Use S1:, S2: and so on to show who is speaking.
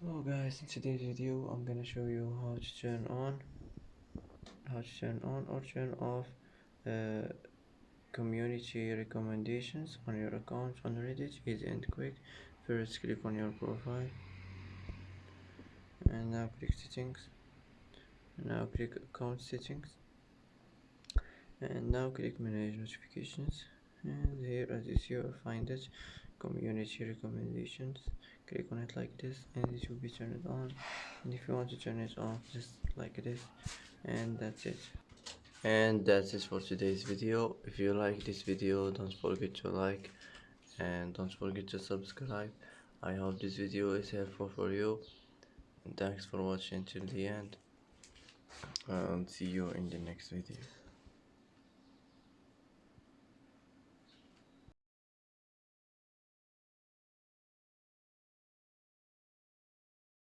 S1: Hello guys, in today's video I'm gonna show you how to turn on or turn off uh, community recommendations on your account on Reddit. Easy and quick. First click on your profile and now click settings. Now click account settings and now click manage notifications, and here as you see you'll find it community recommendations. Click on it like this and it will be turned on, and if you want to turn it off just like this, and that's it. And that's it for today's video. If you like this video, don't forget to like and don't forget to subscribe. I hope this video is helpful for you, and thanks for watching till the end, and see you in the next video.